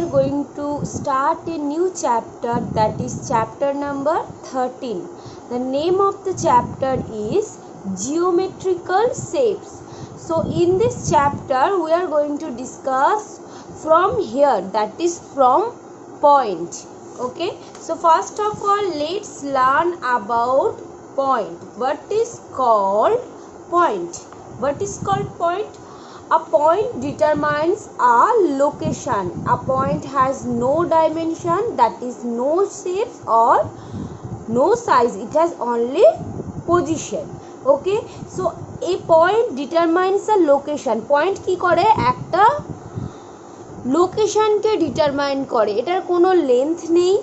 are going to start a new chapter, that is chapter number 13. The name of the chapter is geometrical shapes. So in this chapter we are going to discuss from here, that is from point. Okay, so first of all let's learn about point. What is called point? What is called point? A point determines a location. A point has no dimension, that is no shapes or no size. It has only position. Okay, so a point determines a location. Point কি করে? একটা লোকেশনকে determine করে। এটার কোনো length নেই,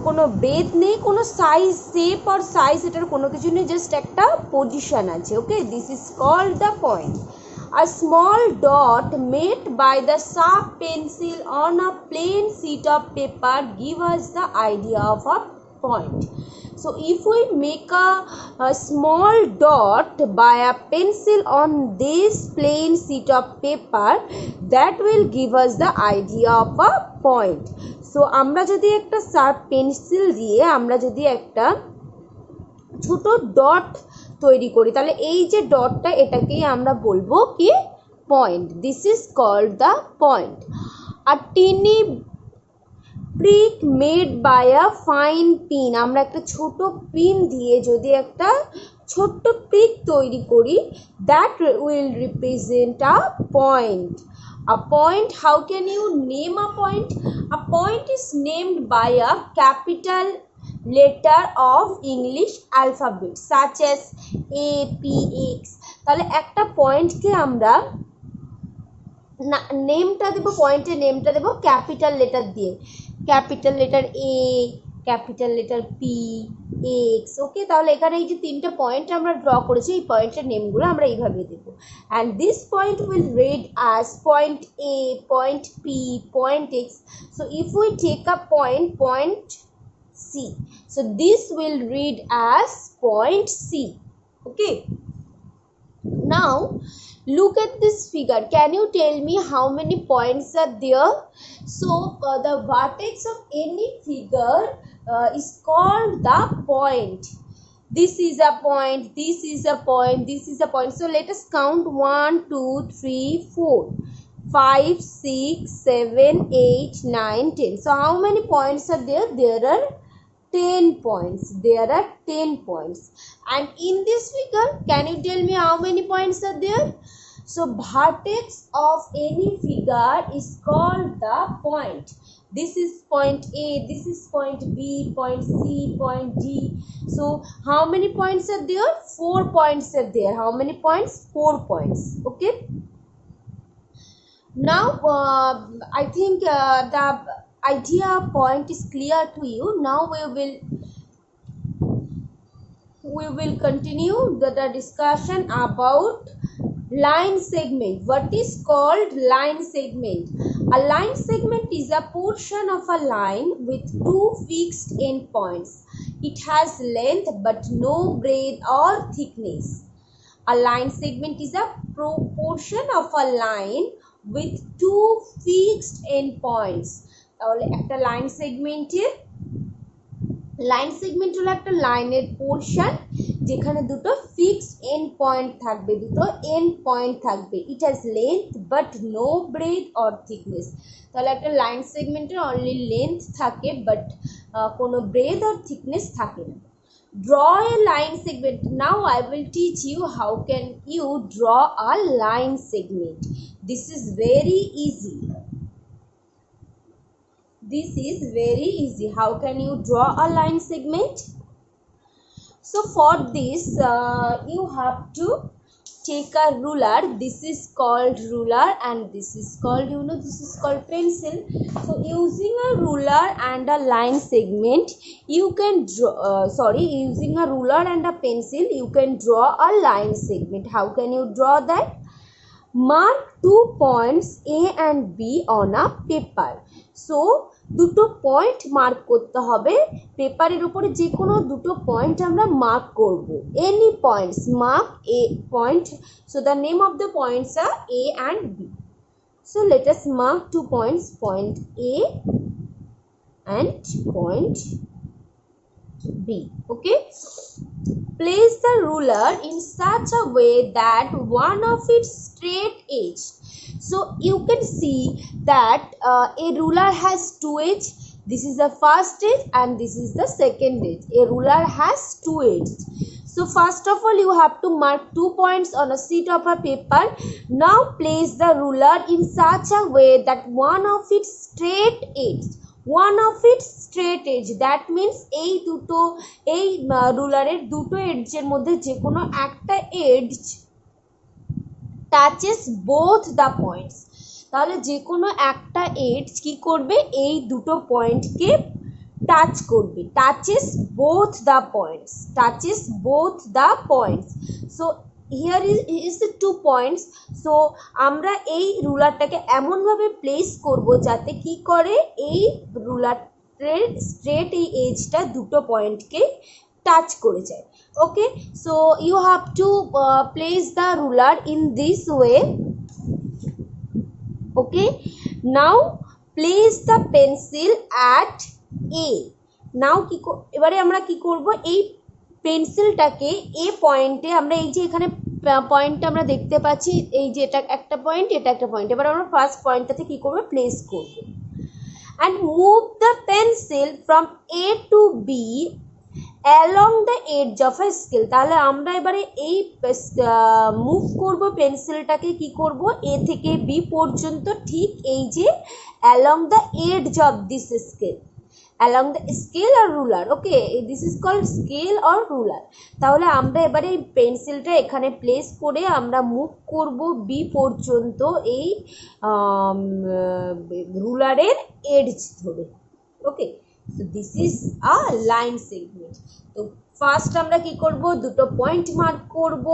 কোনো breadth নেই, কোনো সাইজ শেপ আর সাইজ এটার কোনো কিছু নেই, জাস্ট একটা পজিশন আছে। Okay, this is called the point. A small dot made by the sharp pencil on a plain sheet of paper give us the idea of a point. So if we make a small dot by a pencil on this plain sheet of paper, that will give us the idea of a point. So আমরা যদি একটা sharp pencil দিয়ে আমরা যদি একটা ছোট dot তৈরি করি, তাহলে এই যে ডটটা এটাকেই আমরা বলবো কি point. This is called the point. আর tiny prick made by a fine pin, আমরা একটা ছোট পিন দিয়ে যদি একটা ছোট্ট প্রিক তৈরি করি, that will represent a point. A point, how can you name a point? A point is named by a capital letter of English alphabet such as A, P, X. তাহলে একটা পয়েন্টকে আমরা নেমটা দেব, পয়েন্টের নেমটা দেব ক্যাপিটাল লেটার দিয়ে, capital letter A, capital letter P, X. ওকে, তাহলে এখানে এই যে তিনটা পয়েন্ট আমরা ড্র করেছি, এই পয়েন্টের নেমগুলো আমরা এইভাবে দেব. And this point will read as point A, point P, point X. So if we take a point, point C, so this will read as point C. Okay, now look at this figure. Can you tell me how many points are there? So the vertex of any figure is called the point. This is a point, this is a point, this is a point. So let us count 1 2 3 4 5 6 7 8 9 10. So how many points are there? There are 10 points. There are 10 points. And in this figure, can you tell me how many points are there? So vertex of any figure is called the point. This is point A, this is point B, point C, point D. So how many points are there? 4 points are there. How many points? 4 points. Okay, now I think the idea point is clear to you. Now we will continue the discussion about line segment. What is called line segment? A line segment is a portion of a line with two fixed endpoints. It has length but no breadth or thickness. A line segment is a portion of a line with two fixed endpoints. তাহলে একটা line segment হলো একটা লাইনের portion যেখানে দুটো fixed and point থাকবে, দুটো end point থাকবে. It has length but no breadth or thickness. তাহলে একটা লাইন সেগমেন্টের অনলি লেন্থ থাকে বাট কোনো ব্রেথ অর থিকনেস থাকে না. Draw a line segment. Now I will teach you how can you draw a line segment. This is very easy. This is very easy. How can you draw a line segment? So for this you have to take a ruler. This is called ruler and this is called, this is called pencil. So using a ruler and a line segment you can draw using a ruler and a pencil you can draw a line segment. How can you draw that? Mark 2 points A and B on a paper. So দুটো point mark করতে হবে পেপারের উপরে, যে কোনো দুটো point আমরা mark করব. Any points, mark a point. So the name of the points are A and B. So let us mark 2 points, point A and point B. Okay, place the ruler in such a way that one of its straight edge. So you can see that a ruler has two edges. This is the first edge and this is the second edge. A ruler has two edges. So first of all, you have to mark 2 points on a sheet of a paper. Now place the ruler in such a way that one of its straight edge, that means এই দুটো এই রুলারের দুটো এডজের মধ্যে যে কোনো একটা edge touches both the points. তাহলে যে কোনো একটা এডজ কি করবে, এই দুটো পয়েন্টকে টাচ করবে, touches both the points. So here is the 2 points. So আমরা এই রুলারটাকে এমনভাবে প্লেস করব যাতে কি করে, এই রুলারের স্ট্রেট এই এজটা দুটো পয়েন্টকে টাচ করে যায়। Okay, so you have to place the ruler in this way. Okay, now place the pencil at A. Now কি এবারে আমরা কি করব, এই পেন্সিলটাকে এ পয়েন্টে, আমরা এই যে এখানে পয়েন্টটা আমরা দেখতে পাচ্ছি, এই যে এটা একটা পয়েন্ট, এটা একটা পয়েন্ট, এবার আমরা ফার্স্ট পয়েন্টটাতে কি করব, প্লেস করব। and move the pencil from A to B along the edge of a scale। তাহলে আমরা এবারে এই মুভ করব পেন্সিলটাকে, কি করব, A থেকে B পর্যন্ত, ঠিক এই যে along the edge of this scale, along the scale or ruler। Okay, this is called scale or ruler। তাহলে আমরা এবারে এই পেন্সিলটা এখানে প্লেস করে আমরা মুভ করব বি পর্যন্ত এই রুলারের এডজ ধরে। Okay, so this is a line segment. তো ফার্স্ট আমরা কি করব, দুটো পয়েন্ট মার্ক করব।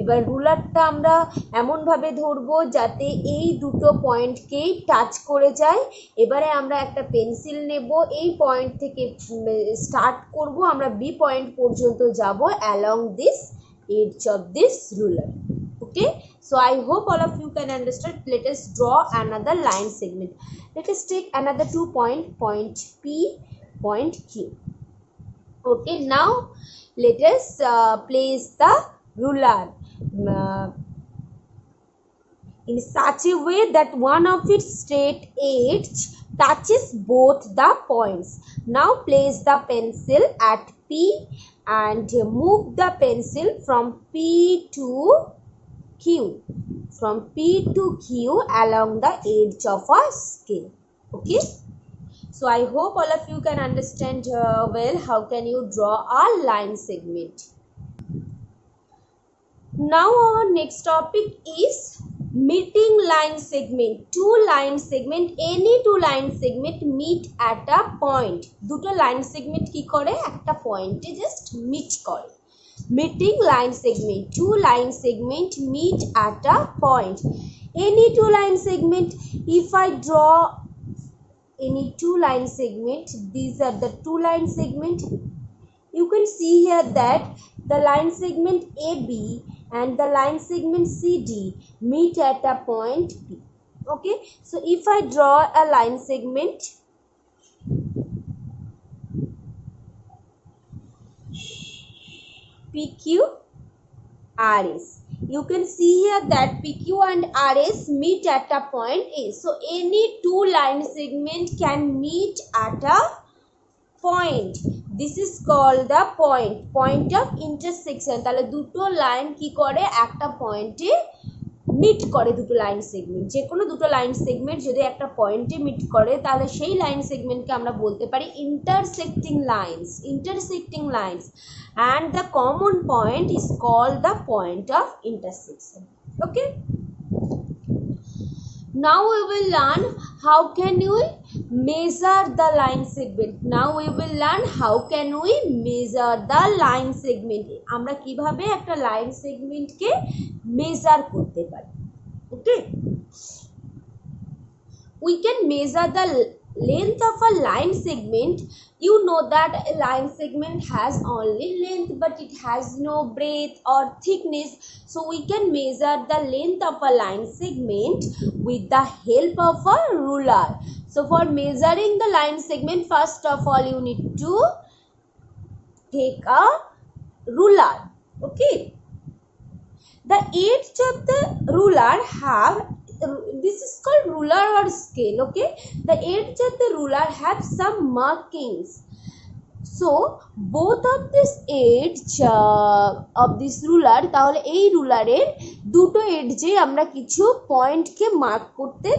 এবার রুলারটা আমরা এমনভাবে ধরবো যাতে এই দুটো পয়েন্টকেই টাচ করে যায়। এবারে আমরা একটা পেন্সিল নেব, এই পয়েন্ট থেকে স্টার্ট করব, আমরা বি পয়েন্ট পর্যন্ত যাব along this edge of this ruler. Okay, so I hope all of you can understand. Let us draw another line segment. Let us take another 2 point, point P, point Q. Okay, now let us place the ruler in such a way that one of its straight edge touches both the points. Now place the pencil at P and move the pencil from P to Q, from P to Q along the edge of a scale. Okay, so I hope all of you can understand well how can you draw a line segment. Now our next topic is meeting line segment. Two line segment, any two line segment meet at a point. দুটো line segment কি করে, একটা পয়েন্টে just meet করে। meeting line segment, two line segment meet at a point. Any two line segment, if I draw any two line segment, these are the two line segment. You can see here that the line segment AB and the line segment CD meet at a point P. Okay, so if I draw a line segment PQ RS, you can see here that PQ and RS meet at a point A. So any two line segment can meet at a point. This is called the point of intersection. তাহলে দুটো line কি করে, একটা পয়েন্টে meet করে। দুটো line segment, যে কোনো দুটো লাইন সেগমেন্ট যদি একটা পয়েন্টে মিট করে তাহলে সেই লাইন সেগমেন্টকে আমরা বলতে পারি intersecting lines, and the common point is called the point of intersection. Okay, now we will learn how can we measure the line segment. আমরা কিভাবে একটা লাইন সেগমেন্টকে মেজার করতে পারি। Okay, we can measure the length of a line segment, you know that a line segment has only length but it has no breadth or thickness, so we can measure the length of a line segment with the help of a ruler. So for measuring the line segment, first of all you need to take a ruler. Okay, the edge of the ruler have, this is called ruler or scale. Okay, the edge of the ruler have some markings, so both of this edge of this ruler, তাহলে এই রুলারের দুটো এডজে আমরা কিছু পয়েন্টকে mark করতে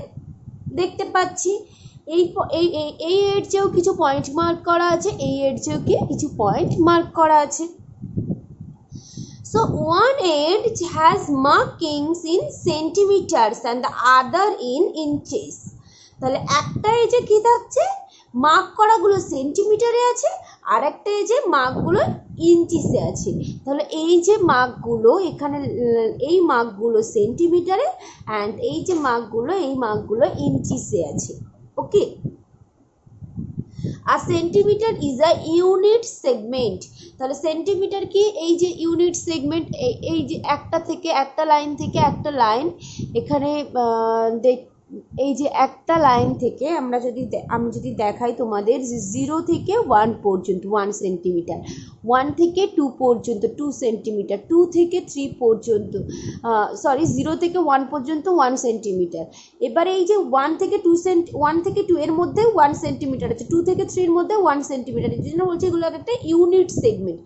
দেখতে পাচ্ছি। এই এডজেও কিছু পয়েন্ট মার্ক করা আছে, এই এডজেও কিছু পয়েন্ট মার্ক করা আছে। So one edge has markings in centimeters and the other in inches. তাহলে একটা এজে কি থাকছে, মার্ক করাগুলো সেন্টিমিটারে আছে, আর একটা এজে মার্কগুলো ইঞ্চিসে আছে। তাহলে এই যে মার্কগুলো এখানে, এই মার্কগুলো সেন্টিমিটারে অ্যান্ড এই যে মার্কগুলো, এই মার্কগুলো ইঞ্চিসে আছে। ওকে, আর centimetre is a unit segment. তাহলে সেন্টিমিটার কি, এই যে ইউনিট সেগমেন্ট, এই যে একটা থেকে একটা লাইন থেকে একটা লাইন, এখানে এই যে একটা লাইন থেকে আমি যদি দেখাই তোমাদের, যে 0 থেকে 1 পর্যন্ত 1 সেন্টিমিটার, 1 থেকে 2 পর্যন্ত 2 সেন্টিমিটার, 2 থেকে 3 পর্যন্ত, 0 থেকে 1 পর্যন্ত 1 সেন্টিমিটার। এবারে এই যে 1 থেকে 2 এর মধ্যে 1 সেন্টিমিটার আছে, 2 থেকে 3 এর মধ্যে 1 সেন্টিমিটার, এই জন্য বলছি এগুলো একটা ইউনিট সেগমেন্ট।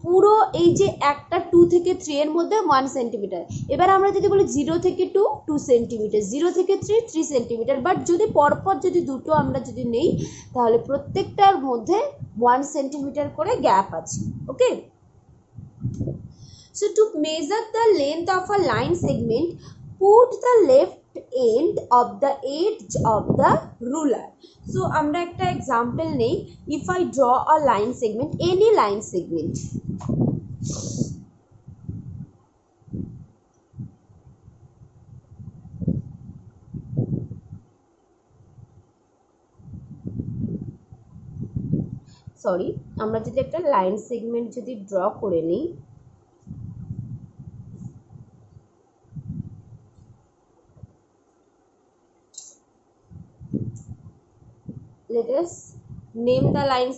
পুরো এই যে একটা 2 থেকে 3 এর মধ্যে 1 সেন্টিমিটার। এবার আমরা যদি বলি 0 থেকে 2 2 সেন্টিমিটার, 0 থেকে 3 3 সেন্টিমিটার, বাট যদি পরপর যদি দুটো আমরা যদি নেই, তাহলে প্রত্যেকটার মধ্যে 1 সেন্টিমিটার করে গ্যাপ আছে। ওকে, so to measure the length of a line segment, put the left end of the edge of the ruler. So আমরা একটা এক্সাম্পল নেই, if I draw a line segment, any line segment, sorry, আমরা যদি একটা line segment যদি draw করে নিই, let us name the line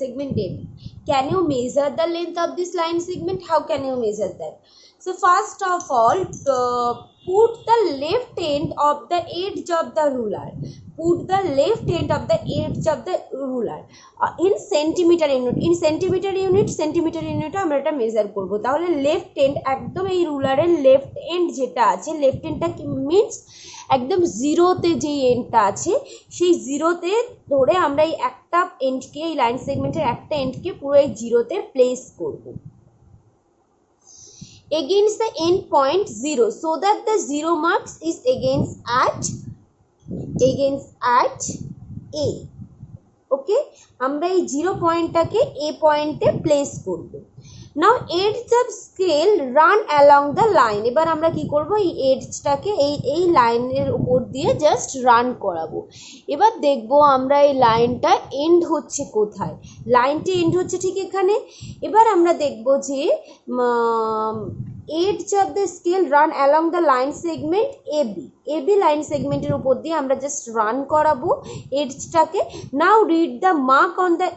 segment AB. Can you measure the length of this line segment? How can you measure that? So first of all, put the left end of the edge of the ruler, put the left end of the edge of the ruler in centimeter unit, in centimeter unit আমরা এটা measure করব। তাহলে left and, একদম এই রুলারের left and যেটা আছে, left এন্ডটা কি means একদম জিরোতে যে এন্ডটা আছে, সেই জিরোতে ধরে আমরা এই একটা এন্ডকে, এই লাইন সেগমেন্টের একটা এন্ডকে পুরো এই জিরোতে প্লেস করব against the end point 0, so that the 0 marks is against at A. ওকে, আমরা এই 0 পয়েন্টটাকে A পয়েন্টে প্লেস করব। Now edge of scale run along the line. এবার আমরা কি করব, এই এডজটাকে এই লাইনের উপর দিয়ে জাস্ট রান করাবো। এবার দেখব আমরা এই লাইনটা এন্ড হচ্ছে কোথায়, লাইনটা এন্ড হচ্ছে ঠিক এখানে। এবার আমরা দেখব যে edge of the scale run along the line segment AB line segmenটের উপর দিয়ে আমরা জাস্ট রান করাবো এডজটাকে। Now read the mark on the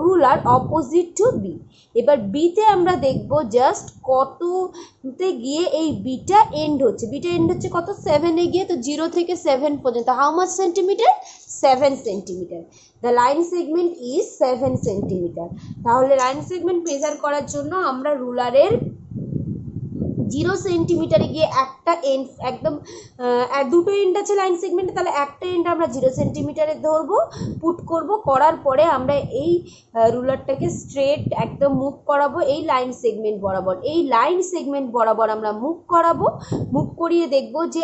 ruler opposite to B. এবার বিতে আমরা দেখব জাস্ট কততে গিয়ে এই বিটা এন্ড হচ্ছে, কত, 7-এ গিয়ে। তো 0 থেকে 7 পর্যন্ত how much centimetre, 7 centimetre. The line segment is 7 centimetre. তাহলে লাইন সেগমেন্ট মেজার করার জন্য আমরা রুলারের 0 সেন্টিমিটারে গিয়ে একটা এন্ড, একদম দুটো এন্ড আছে লাইন সেগমেন্টে, তাহলে একটা এন্ড আমরা 0 সেন্টিমিটারে ধরবো, পুট করব, করার পরে আমরা এই রুলারটাকে স্ট্রেট একদম মুভ করাবো এই লাইন সেগমেন্ট বরাবর, এই লাইন সেগমেন্ট বরাবর আমরা মুভ করাবো। মুভ করিয়ে দেখব যে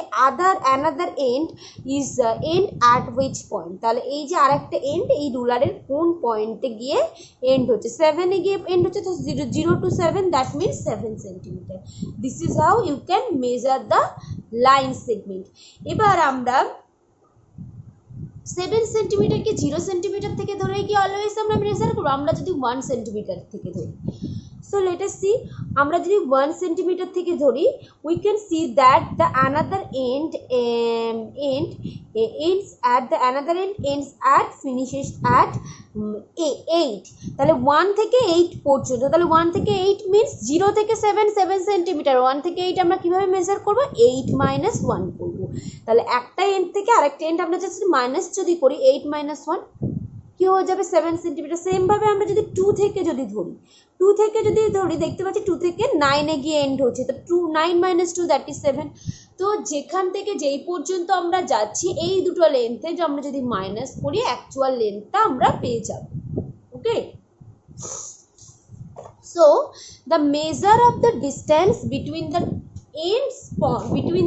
another end is end at which point. তাহলে এই যে আরেকটা এন্ড এই রুলারের কোন পয়েন্টে গিয়ে এন্ড হচ্ছে, 7-এ গিয়ে এন্ড হচ্ছে, তো 0 to 7 that means 7 centimetre. This is how you can measure the line segment. এবার আমরা 7 সেন্টিমিটারকে 0 সেন্টিমিটার থেকে ধরে কি অলওয়েজ আমরা মেজার করবো? আমরা যদি 1 সেন্টিমিটার থেকে ধরি, so let us see, আমরা যদি 1 সেন্টিমিটার থেকে ধরি, we can see that the another end ends at the another end ends at finishes at 8, তাহলে 1 থেকে 8 পর্যন্ত, তাহলে 1 থেকে 8 means 0 থেকে 7 সেন্টিমিটার, 1 থেকে 8 আমরা কিভাবে মেজার করব? 8 মাইনাস 1 করব, তাহলে একটা এন্ড থেকে আরেকটা এন্ড আমরা জাস্ট মাইনাস যদি করি 8 মাইনাস 1 কি হয়ে যাবে? 7 সেন্টিমিটার। সেম ভাবে আমরা যদি 2 থেকে যদি ধরি, 2 থেকে যদি ধরি দেখতে পাচ্ছি 2 থেকে 9 এ গিয়ে এন্ড হচ্ছে, তো 9 মাইনাস 2 দ্যাট ইজ 7। তো যেখান থেকে যেই পর্যন্ত আমরা যাচ্ছি এই দুটো লেন্থে যে আমরা যদি মাইনাস করি অ্যাকচুয়াল লেন্থটা আমরা পেয়ে যাব। ওকে, so the measure of the distance between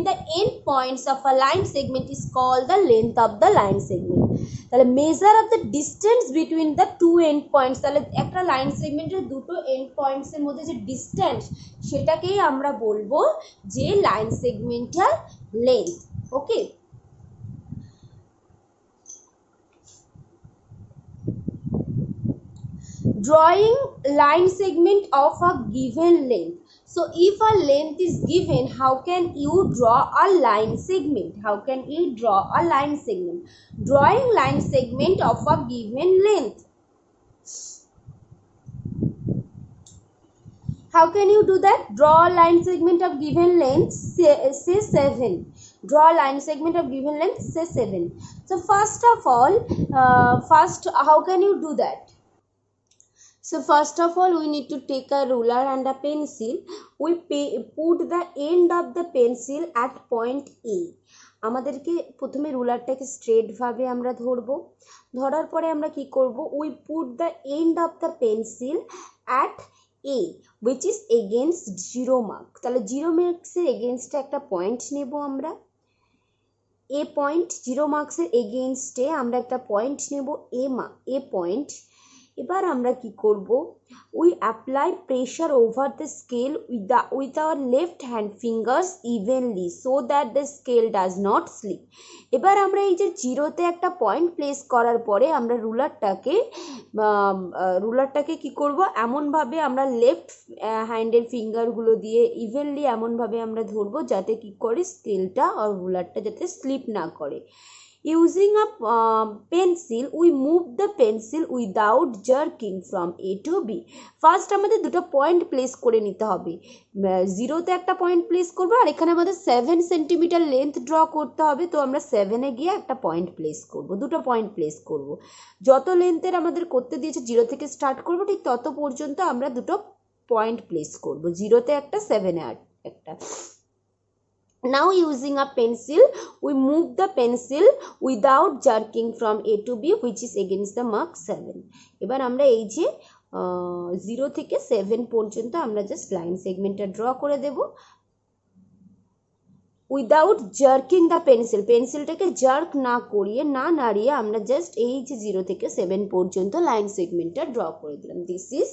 the end points of a line segment is called the length of the line segment। তাহলে measure of the distance between the two end points, তাহলে একটা line সেগমেন্টের দুটো and points এর মধ্যে যে distance সেটাকেই আমরা বলবো যে লাইন সেগমেন্টের length. Okay, drawing line segment of a given length, so if a length is given, how can you draw a line segment? How can you draw a line segment? Drawing line segment of a given length, how can you do that? Draw a line segment of given length, say 7, draw a line segment of given length, say 7। So first of all, how can you do that? So first of all, we need to take a ruler and a pencil. We put the end of the pencil at point A। আমাদেরকে প্রথমে রুলারটাকে straight ভাবে আমরা ধরবো, ধরার পরে আমরা কি করব? We put the end of the pencil at A which is against 0 mark। তাহলে 0 মার্কসের এগেনস্টে একটা পয়েন্ট নেব আমরা, A পয়েন্ট, 0 মার্কসের এগেনস্টে আমরা একটা পয়েন্ট নেব A পয়েন্ট। এবার আমরা কি করব? We apply pressure over the scale with our left hand fingers evenly so that the scale does not slip. এবার আমরা এই যে জিরোতে একটা পয়েন্ট প্লেস করার পরে আমরা রুলারটাকে কি করব? এমনভাবে আমরা লেফট হ্যান্ডের ফিঙ্গারগুলো দিয়ে ইভেনলি এমনভাবে আমরা ধরবো যাতে কি করে স্কেলটা আর রুলারটা যাতে স্লিপ না করে। Using a pencil, we move the pencil without jerking from A to B। First আমাদের দুটো পয়েন্ট প্লেস করে নিতে হবে, জিরোতে একটা পয়েন্ট প্লেস করবো আর এখানে আমাদের 7 সেন্টিমিটার লেন্থ ড্র করতে হবে, তো আমরা 7-এ গিয়ে একটা পয়েন্ট প্লেস করব, দুটো পয়েন্ট প্লেস করব। যত লেন্থের আমাদের করতে দিয়েছে 0 থেকে স্টার্ট করব, ঠিক তত পর্যন্ত আমরা দুটো পয়েন্ট প্লেস করব, 0-তে একটা, 7-এ একটা। Now using a pencil, we move the pencil without jerking from A to B which is against the mark 7। এবার আমরা এই যে 0 থেকে 7 পর্যন্ত আমরা জাস্ট লাইন সেগমেন্টটা ড্র করে দেব উইদাউট জার্কিং দ্য পেন্সিল। পেন্সিলটাকে জার্ক না করিয়ে, না নাড়িয়ে আমরা জাস্ট এই যে 0 থেকে 7 পর্যন্ত লাইন সেগমেন্টটা ড্র করে দিলাম। This is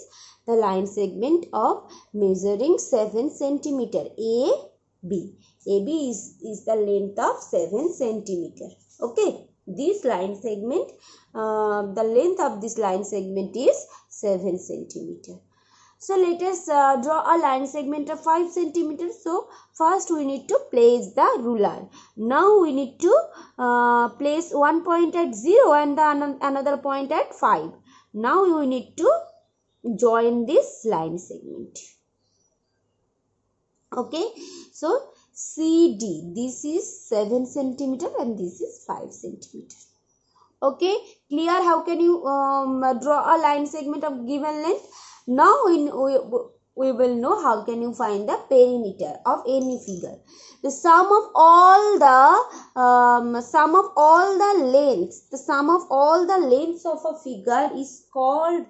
the line segment of measuring 7 centimetre AB। AB is the length of 7 centimeter. Okay, this line segment, the length of this line segment is 7 centimeter. So let us draw a line segment of 5 centimeter. So first we need to place the ruler. Now we need to place one point at 0 and another point at 5. Now we need to join this line segment. Okay, so CD, this is 7 centimeter and this is 5 centimeter. Okay, clear? How can you draw a line segment of given length? Now we will know how can you find the perimeter of any figure. The sum of all the lengths of a figure is called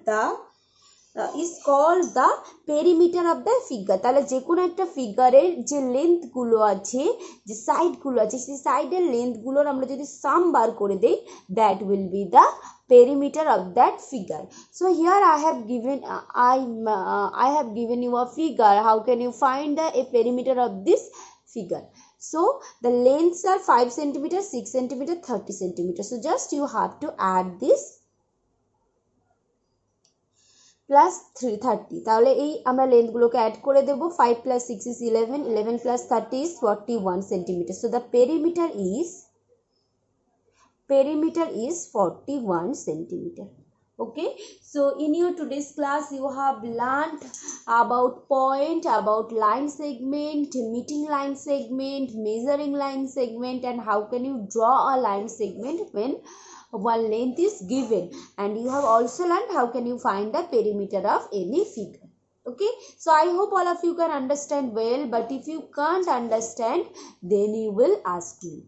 the perimeter of the figure। তাহলে যে কোনো একটা ফিগারের যে লেন্থগুলো আছে, যে সাইডগুলো আছে, সেই সাইডের লেন্থগুলোর আমরা যদি সাম বার করে দেই, that will be the perimeter of that figure. So here I have given you a figure. How can you find a perimeter of this figure? So the lengths are 5 centimeter, 6 centimeter, 30 centimeter. So just you have to add this plus 330, তাহলে এই আমরা লেন্থগুলোকে add করে দেব। 5 plus 6 is 11, 11 plus 30 is 41 centimeter. So the perimeter is 41 centimeter. Okay, so in your today's class you have learned about point, about line segment, meeting line segment, measuring line segment, and how can you draw a line segment when one length is given, and you have also learned how can you find the perimeter of any figure. Okay, so I hope all of you can understand well, but if you can't understand then you will ask me.